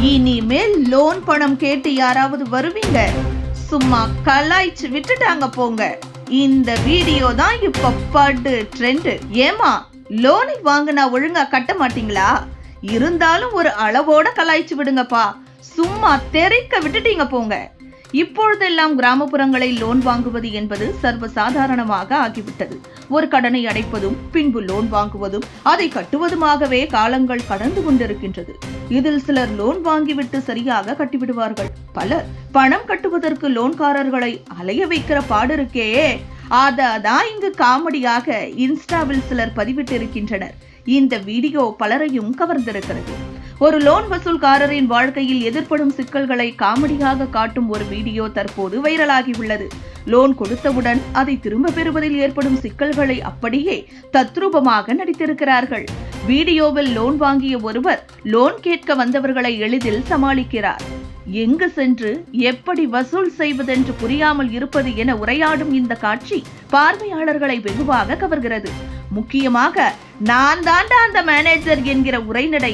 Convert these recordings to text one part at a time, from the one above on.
இனிமேல் லோன் பணம் கேட்டு யாராவது வருவீங்க, சும்மா கலாய்ச்சு விட்டுட்டாங்க போங்க. இந்த வீடியோ தான் இப்ப படு ட்ரெண்ட். ஏமா லோனை வாங்கினா ஒழுங்கா கட்ட மாட்டீங்களா? இருந்தாலும் ஒரு அளவோட கலாய்ச்சு விடுங்கப்பா, சும்மா தெறிக்க விட்டுட்டீங்க போங்க. இப்பொழுதெல்லாம் கிராமப்புறங்களில் லோன் வாங்குவது என்பது சர்வசாதாரணமாக ஆகிவிட்டது. ஒரு கடனை அடைப்பதும் பின்பு லோன் வாங்குவதும் அதை கட்டுவதுமாகவே காலங்கள் கடந்து கொண்டிருக்கின்றது. இதில் சிலர் லோன் வாங்கிவிட்டு சரியாக கட்டிவிடுவார்கள். பலர் பணம் கட்டுவதற்கு லோன்காரர்களை அலைய வைக்கிற பாடு இருக்கே, அதான் இங்கு காமெடியாக இன்ஸ்டாவில் சிலர் பதிவிட்டிருக்கின்றனர். இந்த வீடியோ பலரையும் கவர்ந்திருக்கிறது. ஒரு லோன் வசூல்காரரின் வாழ்க்கையில் எதிர்ப்படும் சிக்கல்களை காமெடியாக காட்டும் ஒரு வீடியோ தற்போது வைரலாகி உள்ளது. லோன் கொடுத்தவுடன் அதை திரும்ப பெறுவதில் ஏற்படும் சிக்கல்களை அப்படியே தத்ரூபமாக நடித்திருக்கிறார்கள். வீடியோவில் லோன் வாங்கிய ஒருவர் லோன் கேட்க வந்தவர்களை எளிதில் சமாளிக்கிறார். எங்கு சென்று எப்படி வசூல் செய்வதென்று புரியாமல் இருப்பது என உரையாடும் இந்த காட்சி பார்வையாளர்களை வெகுவாக கவர்கிறது. முக்கியமாக நான் தாண்டா அந்த மேனேஜர் என்கிற உரைநடை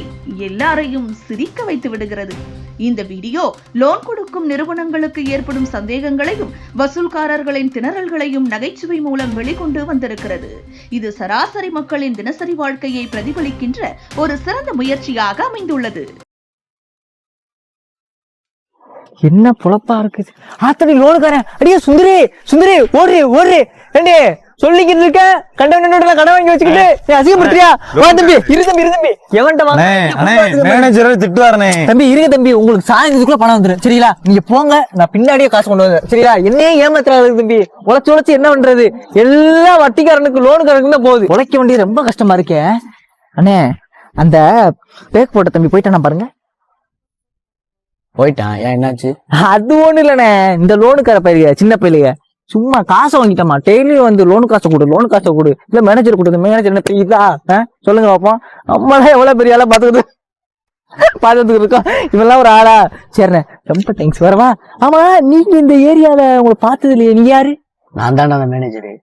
எல்லாரையும் சிரிக்க வைத்து விடுகிறது. இந்த வீடியோ லோன் கொடுக்கும் நிறுவனங்களுக்கு ஏற்படும் சந்தேகங்களையும் வசூல்காரர்களின் திணறல்களையும் நகைச்சுவை மூலம் வெளிக்கொண்டு வந்திருக்கிறது. இது சராசரி மக்களின் தினசரி வாழ்க்கையை பிரதிபலிக்கின்ற ஒரு சிறந்த முயற்சியாக அமைந்துள்ளது. என்ன பொழப்பா இருக்குது. ஆத்தடி லோனுக்காரன், அடியே சுந்தரி சுந்தரி ஓடுறே ஓடுறே ரெண்டே சொல்லிக்கிட்டு இருக்க. கண்டவனோட கடன் வாங்கி வச்சுக்கிட்டு அசிங்கப்படுத்தியா? வா தம்பி, இரு தம்பி, இரு தம்பி. எவன்ட்ட வாங்க மேனேஜர் திட்டுவாருனே. தம்பி இருங்க தம்பி, உங்களுக்கு சாயந்தரத்துக்குள்ள பணம் வந்துடும் சரிங்களா? நீங்க போங்க, நான் பின்னாடியே காசு கொண்டு வந்து சரிங்களா? என்னையே ஏமாத்துறாரு தம்பி. உழைச்சு உழைச்சு என்ன பண்றது? எல்லா வட்டிக்காரனுக்கு லோனுக்காரனுக்கு தான் போகுது. உழைக்க வேண்டியது ரொம்ப கஷ்டமா இருக்கே. அண்ணே அந்த பேக் போட்ட தம்பி போயிட்டானா பாருங்க. போயிட்டான். ஏன் என்னாச்சு? அது ஒண்ணு இல்லண்ணே, இந்த லோனுக்கார பையக சின்ன பையலுக சும்மா காசை வாங்கிட்டோமா. டெய்லி வந்து லோனு காசை கொடு, லோனு காசை கொடு, இல்ல மேனேஜர் கொடுத்து. மேனேஜர் என்ன பெரியதா? சொல்லுங்க பாப்போம். நம்மளாம் எவ்வளவு பெரிய ஆளா பாத்துக்கிட்டு இருக்கோம். இவெல்லாம் ஒரு ஆளா? சரிண்ணே, ரொம்ப தேங்க்ஸ். வரவா? ஆமா, நீங்க இந்த ஏரியால உங்களை பார்த்தது இல்லையே, நீ யாரு? நான் தானே அந்த மேனேஜரு.